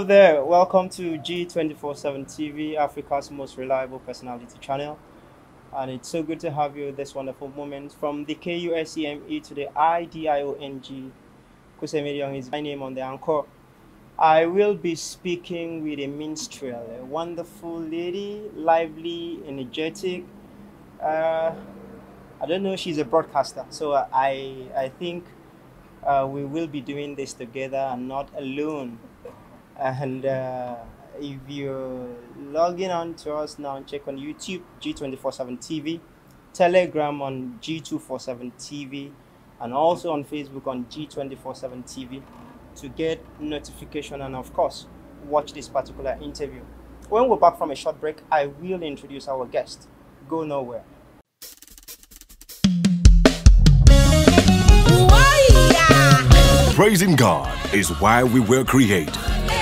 there, welcome to G247 TV, Africa's most reliable personality channel. And it's so good to have you this wonderful moment. From the KUSEME to the IDIONG, Kusemedion is my name on the anchor. I will be speaking with a minstrel, a wonderful lady, lively, energetic. I don't know, she's a broadcaster, so I think we will be doing this together and not alone. And if you're logging on to us now, check on YouTube, G247 TV, Telegram on G247 TV, and also on Facebook on G247 TV to get notification and, of course, watch this particular interview. When we're back from a short break, I will introduce our guest. Go nowhere. Praising God is why we were created.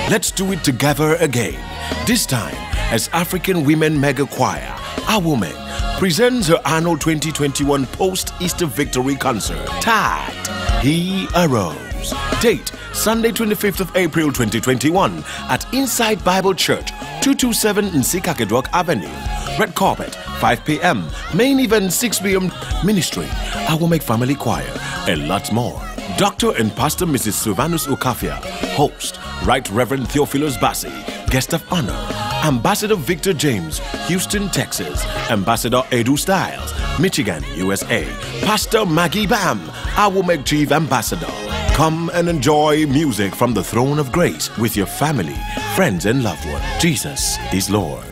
Let's do it together again. This time, as African Women Mega Choir, Awomec presents her annual 2021 Post-Easter Victory Concert, tagged He Arose. Date, Sunday 25th of April 2021 at Inside Bible Church, 227 Nsikakedwok Avenue. Red carpet, 5 p.m. Main event, 6 p.m. Ministry, Awomec Family Choir, and lots more. Dr. and Pastor Mrs. Sylvanus Okafia, host, Right Reverend Theophilus Bassi, guest of honor, Ambassador Victor James, Houston, Texas, Ambassador Edu Styles, Michigan, USA, Pastor MAGGY Bam, Awomec Chief Ambassador. Come and enjoy music from the throne of grace with your family, friends, and loved ones. Jesus is Lord.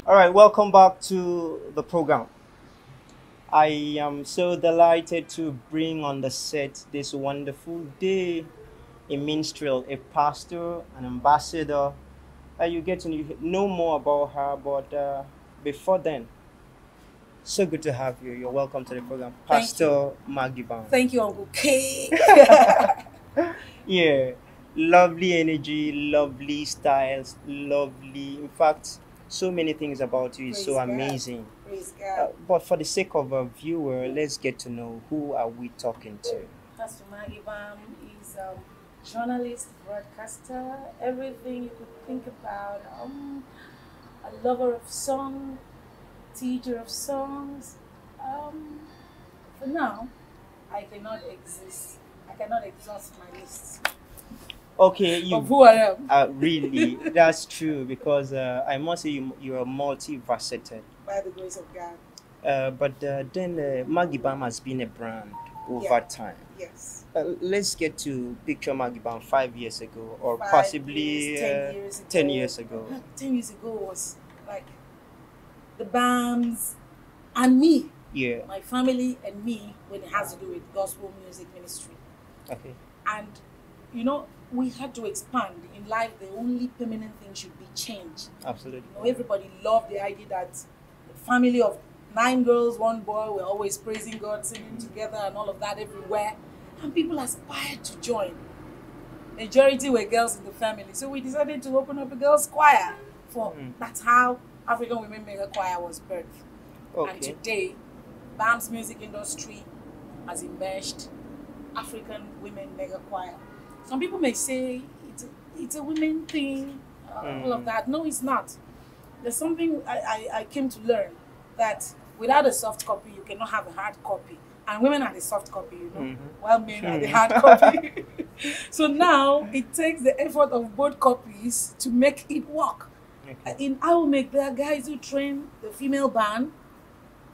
All right, welcome back to the program. I am so delighted to bring on the set this wonderful day, a minstrel, a pastor, an ambassador. You get to know more about her, but before then, so good to have you. You're welcome to the program, Pastor MAGGY Bam. Thank you, Uncle K. Yeah, lovely energy, lovely styles, lovely. In fact, so many things about you is so amazing. Praise God. But for the sake of a viewer, let's get to know, who are we talking to? Pastor MAGGY Bam is a journalist, broadcaster, everything you could think about. A lover of song, teacher of songs. For now, I cannot exhaust my list. Okay, of who I am. Really, that's true, because I must say you are multifaceted. By the grace of God. But then MAGGY Bam has been a brand over time. Yes. Let's get to picture MAGGY Bam 5 years ago, or 5 possibly years, 10 years ago. 10 years ago was like the Bams and me. Yeah. My family and me, when it has to do with gospel music ministry. Okay. And, you know, we had to expand. In life, the only permanent thing should be change. Absolutely. You know, everybody loved the idea that the family of 9 girls, 1 boy, were always praising God, singing together and all of that everywhere. And people aspired to join. Majority were girls in the family. So we decided to open up a girls' choir. That's how African Women Mega Choir was birthed. Okay. And today, BAM's music industry has emerged African Women Mega Choir. Some people may say it's a women thing, all of that. No, it's not. There's something I came to learn, that without a soft copy, you cannot have a hard copy. And women are the soft copy, you know, while men are the hard copy. So now it takes the effort of both copies to make it work. Okay. In Awomec, there are guys who train the female band,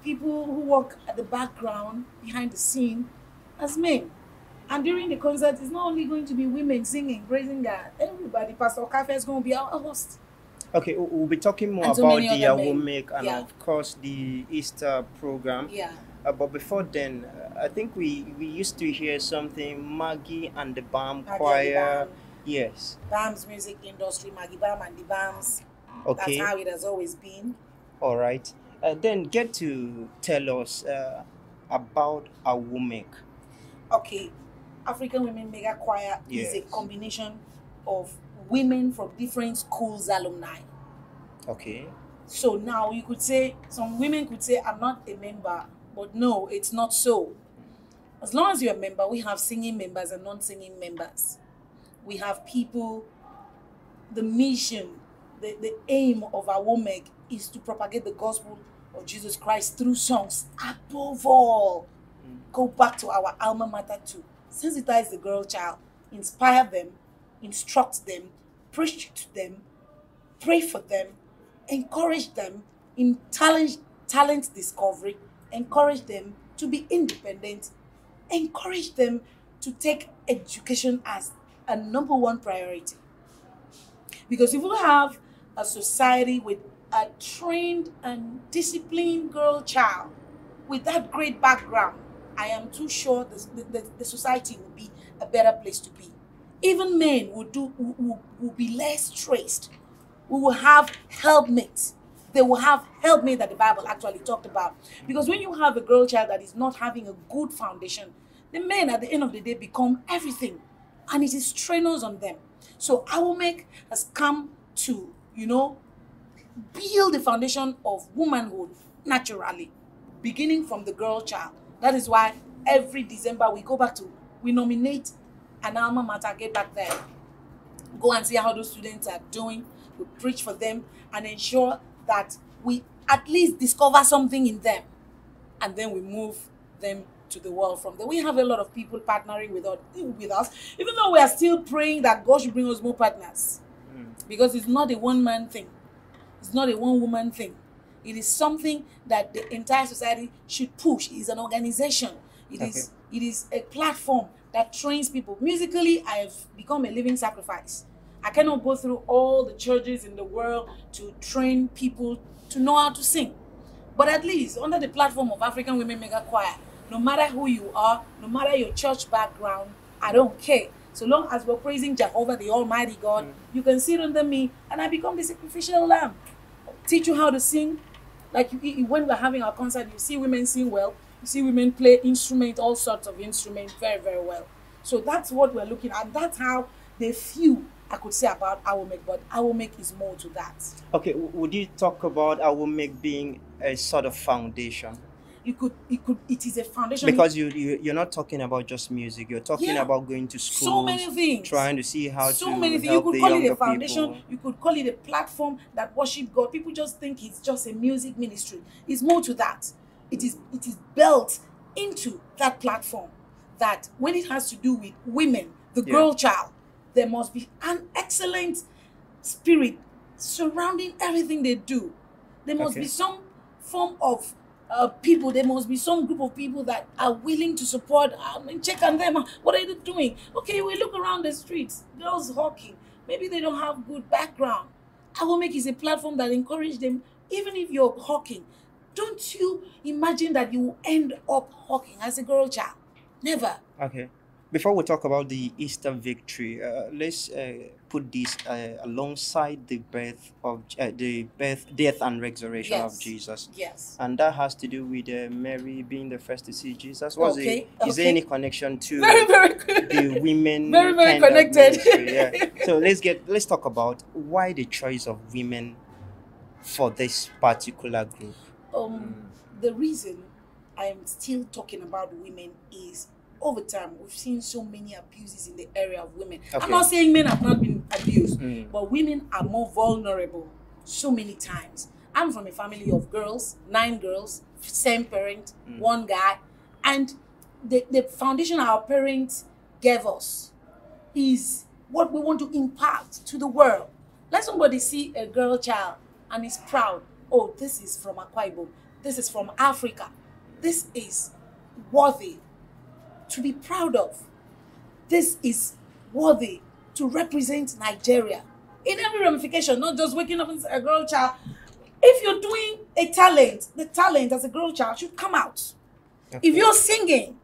people who work at the background, behind the scene, as men. And during the concert, it's not only going to be women singing, praising God. Everybody, Pastor Okafia is going to be our host. Okay, we'll be talking more And so about many the other men. Awomec and, of course, the Easter program. Yeah. But before then, I think we used to hear something, MAGGY and the Bam MAGGY Choir. and the Bam. Yes. Bam's music industry, MAGGY Bam and the Bams. Okay. That's how it has always been. All right. Then get to tell us about Awomec. Okay. African Women Mega Choir is a combination of women from different schools alumni. Okay. So now you could say, some women could say, I'm not a member, but no, it's not so. As long as you're a member, we have singing members and non-singing members. We have people, the mission, the aim of Awomec is to propagate the gospel of Jesus Christ through songs. Above all, go back to our alma mater to sensitize the girl child, inspire them, instruct them, preach to them, pray for them, encourage them in talent discovery, encourage them to be independent, encourage them to take education as a #1 priority. Because if we have a society with a trained and disciplined girl child with that great background, I am too sure the society will be a better place to be. Even men will be less stressed. We will have helpmates. They will have helpmates that the Bible actually talked about. Because when you have a girl child that is not having a good foundation, the men at the end of the day become everything. And it is strenuous on them. So Awomec has come to, build the foundation of womanhood naturally, beginning from the girl child. That is why every December we nominate an alma mater, get back there, go and see how those students are doing. We preach for them and ensure that we at least discover something in them, and then we move them to the world from there. We have a lot of people partnering with us, even though we are still praying that God should bring us more partners, because it's not a one-man thing. It's not a one-woman thing. It is something that the entire society should push. It is an organization. It is a platform that trains people. Musically, I have become a living sacrifice. I cannot go through all the churches in the world to train people to know how to sing. But at least under the platform of African Women Mega Choir, no matter who you are, no matter your church background, I don't care. So long as we're praising Jehovah, the Almighty God, you can sit under me and I become the sacrificial lamb. Teach you how to sing. Like when we're having our concert, you see women sing well. You see women play instruments, all sorts of instruments very, very well. So that's what we're looking at. That's how they feel, I could say, about Awomec, but Awomec is more to that. Okay, would you talk about Awomec being a sort of foundation? It is a foundation. Because you're not talking about just music. You're talking about going to schools. So many things. Trying to see how to many things. help You could the call it younger a foundation. people. You could call it a platform that worship God. People just think it's just a music ministry. It's more to that. It is built into that platform, that when it has to do with women, the girl child, there must be an excellent spirit surrounding everything they do. There must be some form of people. There must be some group of people that are willing to support and check on them. What are they doing? Okay, we look around the streets, girls hawking. Maybe they don't have good background. Awomec is a platform that encourages them. Even if you're hawking, don't you imagine that you will end up hawking as a girl child? Never. Okay. Before we talk about the Easter victory, let's put this alongside the birth, death, and resurrection of Jesus. Yes. And that has to do with Mary being the first to see Jesus. Is there any connection to very good. The women? Very connected. So let's talk about why the choice of women for this particular group. The reason I am still talking about women is, over time, we've seen so many abuses in the area of women. I'm not saying men have not been abused, but women are more vulnerable so many times. I'm from a family of girls, 9 girls, same parent, 1 guy. And the foundation our parents gave us is what we want to impart to the world. Let somebody see a girl child and is proud. Oh, this is from Akwa Ibom. This is from Africa. This is worthy to be proud of. This is worthy to represent Nigeria in every ramification, not just waking up as a girl child. If you're doing a talent, the talent as a girl child should come out. If you're singing,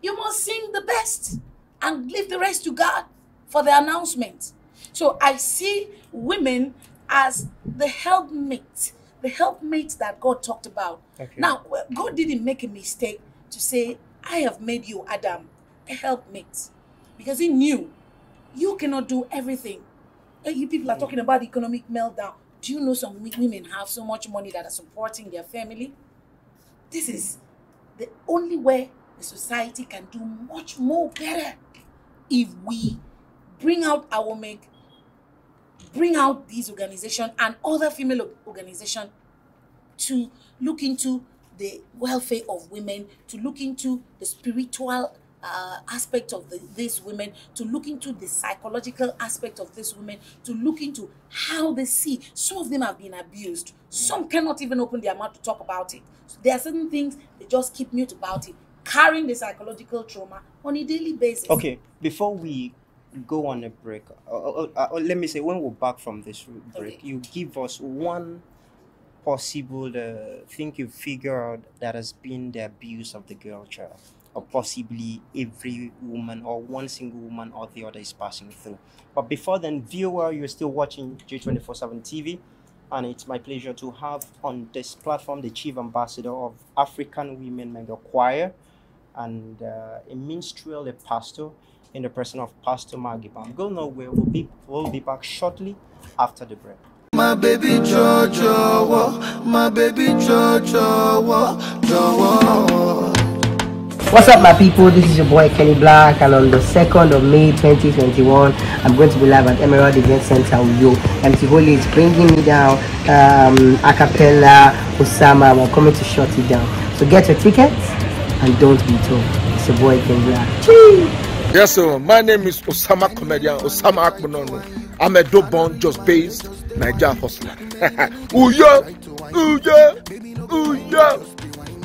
you must sing the best and leave the rest to God for the announcement. So I see women as the helpmate that God talked about. Now, God didn't make a mistake to say, I have made you, Adam, a helpmate, because he knew you cannot do everything. You people are talking about economic meltdown. Do you know some women have so much money that are supporting their family? This is the only way the society can do much more better if we bring out Awomec, bring out these organizations and other female organizations to look into the welfare of women, to look into the spiritual aspect of these women, to look into the psychological aspect of these women, to look into how they see. Some of them have been abused. Some cannot even open their mouth to talk about it. So there are certain things they just keep mute about it, carrying the psychological trauma on a daily basis. Okay, before we go on a break, let me say, when we're back from this break, Okay. you give us one possible thing you figure out that has been the abuse of the girl child, or possibly every woman or one single woman or the other is passing through. But before then, viewer, you're still watching J247 TV, and it's my pleasure to have on this platform the chief ambassador of African Women Mega Choir and a minstrel, a pastor, in the person of Pastor MAGGY. Go nowhere. We'll be back shortly after the break. My baby Jojo, my baby Jojo. What's up, my people? This is your boy Kenny Black, and on the 2nd of May 2021, I'm going to be live at Emerald Event Center Uyo. MC Holy is bringing me down, a cappella, Osama. We're coming to shut it down. So get your tickets and don't be told. It's your boy Kenny Black. Chee! Yes, sir. My name is Osama Comedian, Osama Akbonono. I'm a dope born, just based Niger hustler. Uyo, Uyo, Uyo.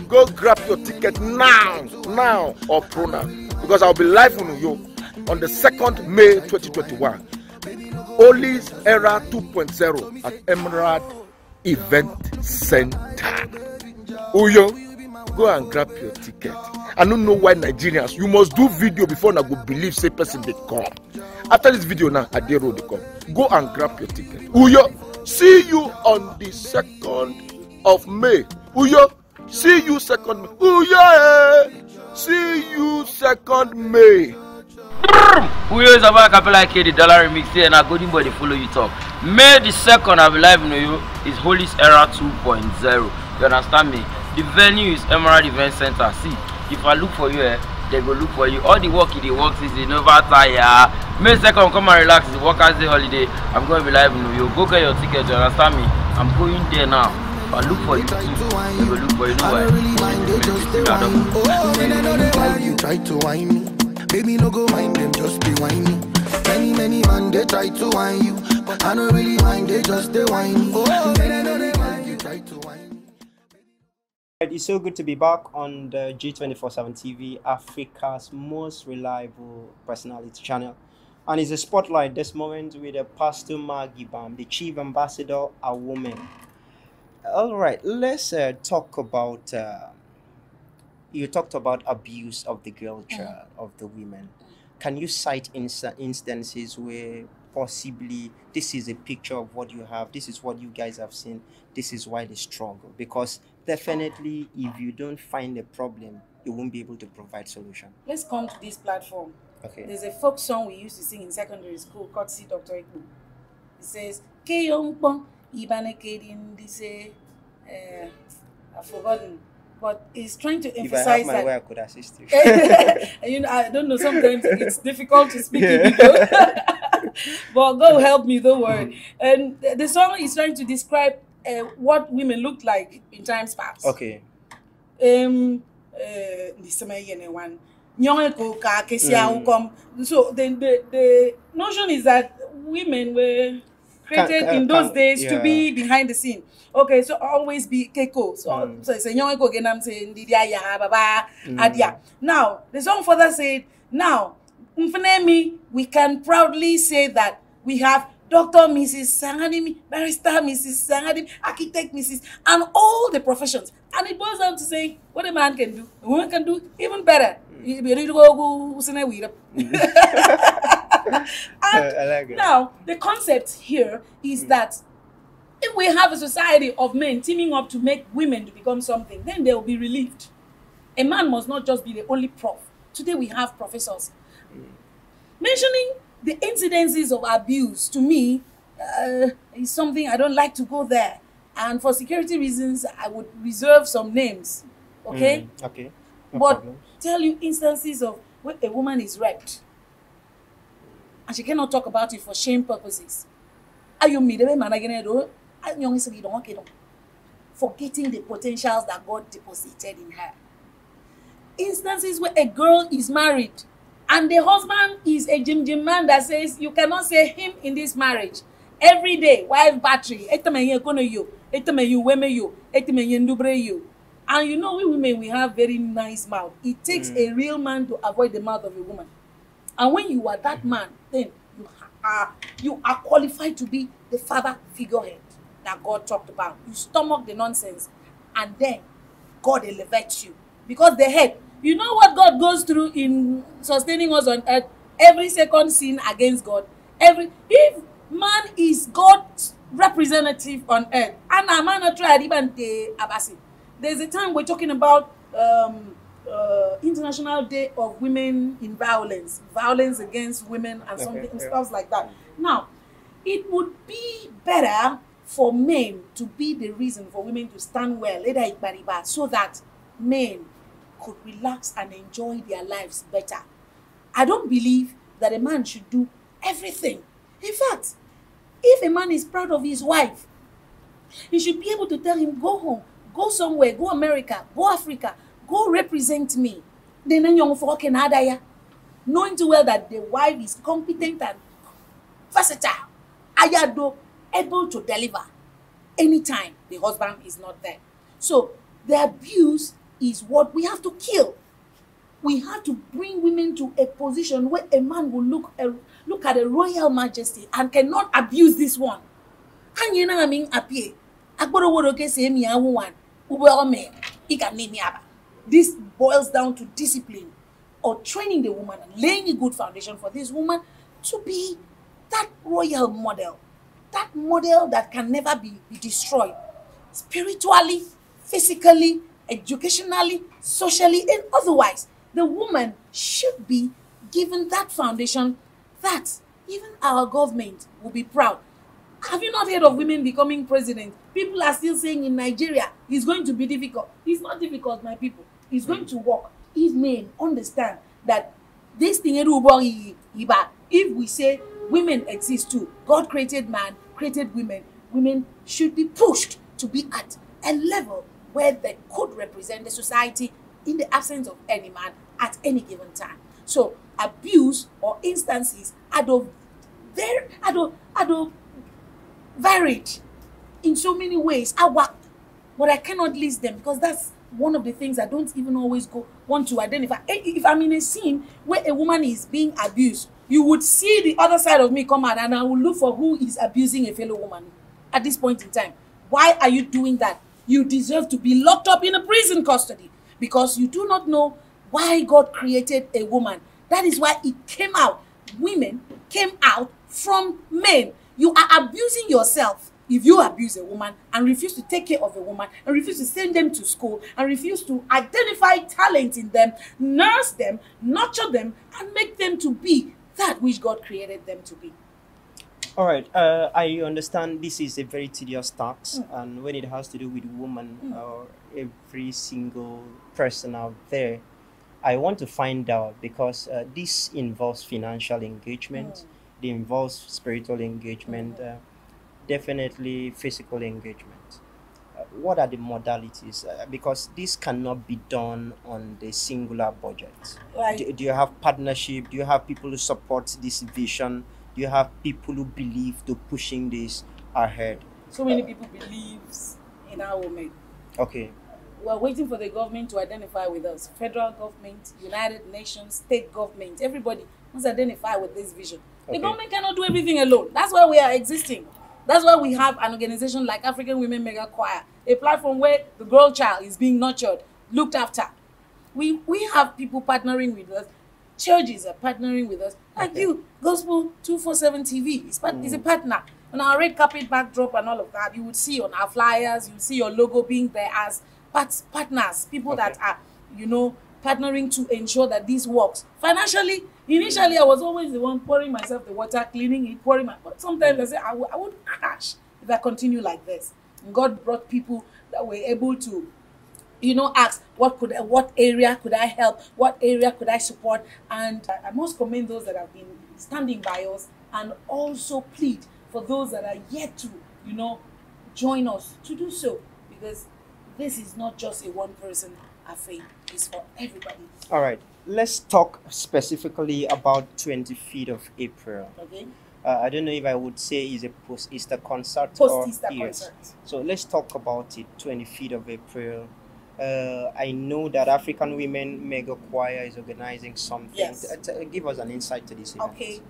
Go grab your ticket now or pronoun, because I'll be live on Uyo on the 2nd May 2021. Oli's Era 2.0 at Emerald Event Center. Uyo, go and grab your ticket. I don't know why Nigerians, you must do video before I go believe say person they come. After this video now, I dare road they come. Go and grab your ticket. Uyo, see you on the 2nd of May. Uyo, see you 2nd May. Uyo, see you 2nd May. Uyo is about Capella K, the dollar remix here, and I golden boy they follow you talk. May the 2nd, I'll be live in Uyo, is Holy's Era 2.0. You understand me? The venue is Emerald Event Center. See, if I look for you, they go look for you. All the work they work is they never tire. May 2nd, come and relax. It's Workers' Day holiday. I'm going to be live in New York. Go get your ticket. You understand me? I'm going there now. If I look for you, they go look for you. No way. You try to whine me, baby, no go mind them, just be whiny. Many man they try to whine you, but I don't really mind, they just they whiny. You try to whine me. It's so good to be back on the G247 TV, Africa's most reliable personality channel. And it's a spotlight this moment with a Pastor MAGGY, the chief ambassador, Awomec. All right, let's talk about, you talked about abuse of the girl child, of the women. Can you cite instances where possibly this is a picture of what you have, this is what you guys have seen, this is why they struggle? Because definitely if you don't find a problem, you won't be able to provide solution. Let's come to this platform. Okay. There's a folk song we used to sing in secondary school, courtesy Dr. Iku. It says, Keyongpong, Ibane Kedin, I've forgotten. But it's trying to emphasize if I have my that. way, I could assist you. You know, I don't know, sometimes it's difficult to speak in video. But God help me, don't worry. And the song is trying to describe what women looked like in times past. Okay. So then the notion is that women were created in those days to be behind the scene. Okay, so always be keko. So it's a young I'm saying baba adia. Now the song further said, now we can proudly say that we have Dr. Mrs. Sangadimi, Barrister Mrs. Sangadimi, Architect Mrs. and all the professions. And it boils down to saying what a man can do, a woman can do even better. And I like it. now, the concept here is that if we have a society of men teaming up to make women to become something, then they will be relieved. A man must not just be the only prof. Today we have professors. Mentioning the incidences of abuse, to me, is something I don't like to go there. And for security reasons, I would reserve some names. Okay? Okay. but problems. tell you instances of where a woman is raped and she cannot talk about it for shame purposes. Forgetting the potentials that God deposited in her. Instances where a girl is married and the husband is a Jim man that says you cannot say him in this marriage. Every day, wife battery, and you know, we women, we have very nice mouth. It takes a real man to avoid the mouth of a woman. And when you are that man, then you are qualified to be the father figurehead that God talked about. You stomach the nonsense, and then God elevates you. Because the head, you know what God goes through in sustaining us on earth? Every second sin against God. If man is God's representative on earth, and a man tried even the Abasi. There's a time we're talking about International Day of Women in Violence against women and something and stuff like that. Now, it would be better for men to be the reason for women to stand well, so that men could relax and enjoy their lives better. I don't believe that a man should do everything. In fact, if a man is proud of his wife, he should be able to tell him, go home, go somewhere, go America, go Africa, go represent me. Then young folk can add, knowing too well that the wife is competent and versatile, able to deliver anytime the husband is not there. So the abuse is what we have to kill. We have to bring women to a position where a man will look at a royal majesty and cannot abuse this one. And you know what I mean? This boils down to discipline or training the woman and laying a good foundation for this woman to be that royal model. That model that can never be destroyed. Spiritually, physically, educationally, socially, and otherwise. The woman should be given that foundation that even our government will be proud. Have you not heard of women becoming president? People are still saying in Nigeria, it's going to be difficult. It's not difficult, my people. It's going to work if men understand that this thing, if we say women exist too, God created man, created women, women should be pushed to be at a level where they could represent the society in the absence of any man at any given time. So abuse or instances are varied in so many ways. But I cannot list them because that's one of the things I don't even always want to identify. If I'm in a scene where a woman is being abused, you would see the other side of me come out and I will look for who is abusing a fellow woman at this point in time. Why are you doing that? You deserve to be locked up in a prison custody because you do not know why God created a woman. That is why it came out. Women came out from men. You are abusing yourself if you abuse a woman and refuse to take care of a woman and refuse to send them to school and refuse to identify talent in them, nurse them, nurture them, and make them to be that which God created them to be. All right, I understand this is a very tedious task, and when it has to do with women or every single person out there, I want to find out because this involves financial engagement, it involves spiritual engagement, definitely physical engagement. What are the modalities? Because this cannot be done on the singular budget. Right. Do you have partnership? Do you have people who support this vision? Do you have people who believe to pushing this ahead? So many people believe in Awomec. Okay. We're waiting for the government to identify with us. Federal government, United Nations, state government, everybody must identify with this vision. The government cannot do everything alone. That's why we are existing. That's why we have an organization like African Women Mega Choir, a platform where the girl child is being nurtured, looked after. We have people partnering with us. Churches are partnering with us. Like you, Gospel 247 TV is a partner. On our red carpet backdrop and all of that, you would see on our flyers, you would see your logo being there as partners, people that are, partnering to ensure that this works. Financially, initially, I was always the one pouring myself the water, cleaning it, but sometimes I say, I would crash if I continue like this. And God brought people that were able to ask what area could I help, what area could I support, and I must commend those that have been standing by us, and also plead for those that are yet to join us to do so, because this is not just a one person affair, it's for everybody. All right, let's talk specifically about 25th of April. Okay. I don't know if I would say it's a post-Easter concert. Post-Easter yes. concert. So let's talk about it. 25th of April. I know that African Women Mega Choir is organizing something. Yes. Give us an insight to this event. Okay.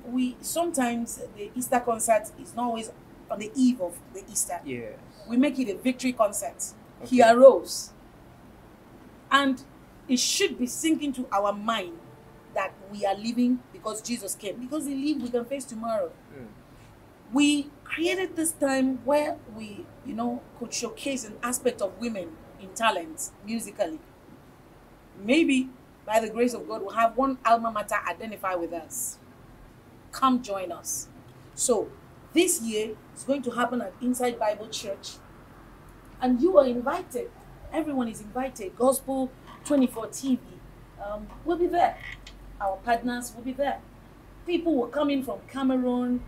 We sometimes the Easter concert is not always on the eve of the Easter. Yes. We make it a victory concert. Okay. He arose. And it should be sinking to our mind that we are living because Jesus came. Because he lived, we can face tomorrow. We created this time where we, could showcase an aspect of women in talent musically. Maybe by the grace of God, we'll have one alma mater identify with us. Come join us. So this year it's going to happen at Inside Bible Church, and you are invited. Everyone is invited. Gospel 24 TV will be there. Our partners will be there. People will come in from Cameroon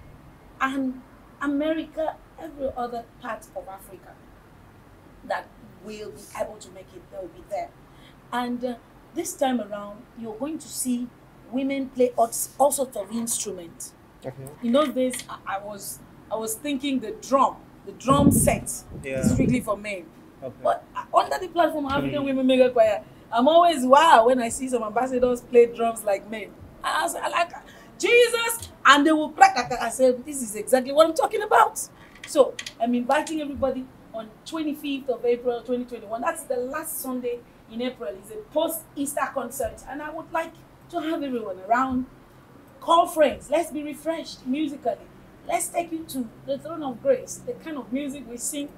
and America, every other part of Africa that will be able to make it. They will be there. And this time around, you're going to see women play all sorts of instruments. Okay. In those days, I was thinking the drum set is strictly for men. Okay. But under the platform of African Women Mega Choir, I'm always wow when I see some ambassadors play drums like men. I like Jesus, and they will practice. I said, this is exactly what I'm talking about. So I'm inviting everybody on 25th of April 2021. That's the last Sunday in April. It's a post-Easter concert, and I would like to have everyone around. Call friends. Let's be refreshed musically. Let's take you to the throne of grace. The kind of music we sing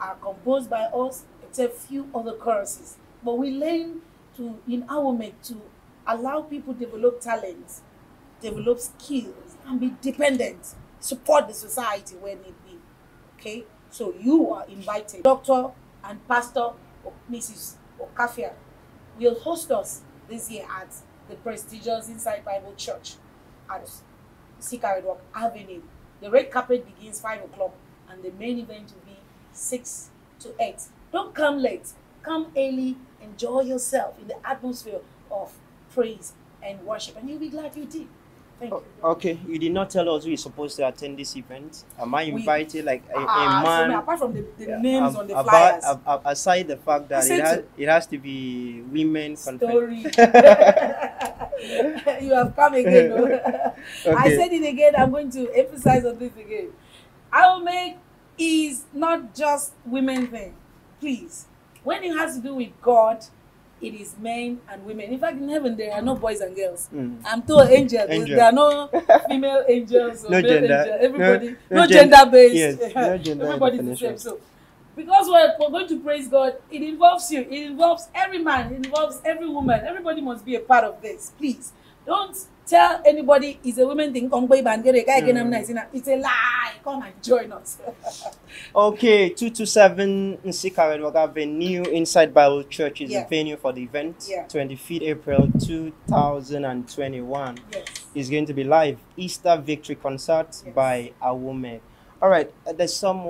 are composed by us, except few other choruses. But we learn in Awomec to allow people develop talents, develop skills, and be dependent, support the society where need be. Okay? So you are invited. Dr. and Pastor Mrs. Okafia will host us this year at the prestigious Inside Bible Church at Sikaredwalk Avenue. The red carpet begins 5 o'clock and the main event will be 6 to 8. Don't come late. Come early. Enjoy yourself in the atmosphere of praise and worship, and you'll be glad you did. Thank you. Okay, you did not tell us who is supposed to attend this event. Am I invited like a man? So apart from the names on the flyers. Aside the fact that it has to be women. Story. You have come again. No? Okay. I said it again. I'm going to emphasize on this again. Awomec is not just women thing. Please. When it has to do with God, it is men and women. In fact, in heaven, there are no boys and girls. I'm told angels. There are no female angels or no male gender. angels. Everybody, no gender based. Yes, no gender Everybody's the same. So, because we're going to praise God, it involves you. It involves every man. It involves every woman. Everybody must be a part of this. Please, don't tell anybody it's a women thing. It's a lie. Come and join us. Okay, 227 Sikaredwalk Avenue, Inside Bible Church is the venue for the event. 25th April 2021. Yes. Is going to be live Easter Victory Concert by Awomec. All right, there's some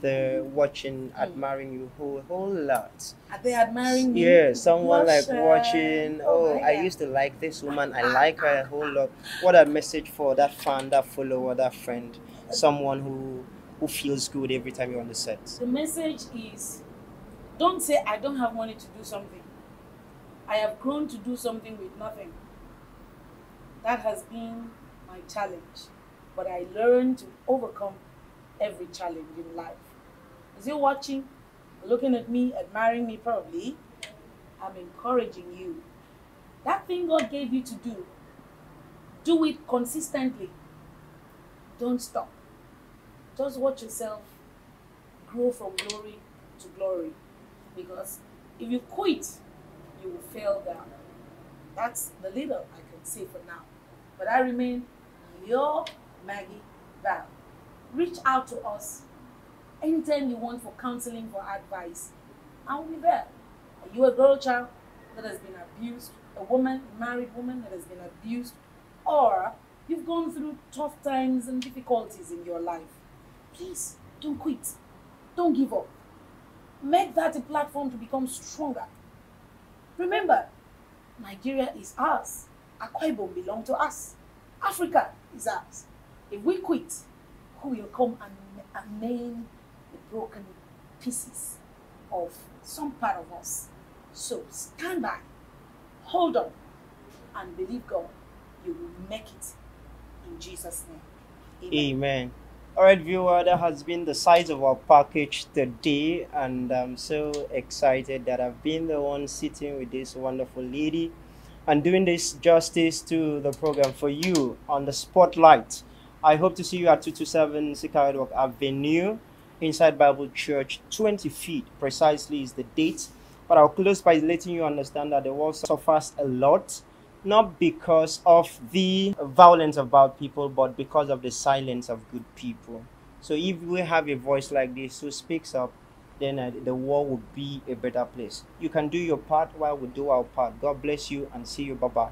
there watching, admiring you a whole lot. Are they admiring me? Yeah, someone like watching. Oh, I used to like this woman. I like her a whole lot. What a message for that fan, that follower, that friend, someone who feels good every time you're on the set. The message is, don't say I don't have money to do something. I have grown to do something with nothing. That has been my challenge. But I learned to overcome every challenge in life. As you're watching, looking at me, admiring me probably, I'm encouraging you. That thing God gave you to do it consistently. Don't stop. Just watch yourself grow from glory to glory. Because if you quit, you will fail down. That's the little I can say for now. But I remain your Maggie Val. Reach out to us anytime you want for counseling, for advice. I will be there. Are you a girl child that has been abused? A woman, married woman that has been abused? Or you've gone through tough times and difficulties in your life? Please, don't quit. Don't give up. Make that a platform to become stronger. Remember, Nigeria is ours. Akwa Ibom belongs to us. Africa is ours. If we quit, who will come and mend the broken pieces of some part of us? So stand by, hold on, and believe God. You will make it in Jesus' name. Amen. All right, viewer, that has been the size of our package today, and I'm so excited that I've been the one sitting with this wonderful lady and doing this justice to the program for you on the spotlight. I hope to see you at 227 Sikariwak Avenue, inside Bible Church. 20 feet precisely is the date. But I'll close by letting you understand that the world suffers a lot, not because of the violence of bad people, but because of the silence of good people. So if we have a voice like this who speaks up, then the world will be a better place. You can do your part while we do our part. God bless you and see you. Bye-bye.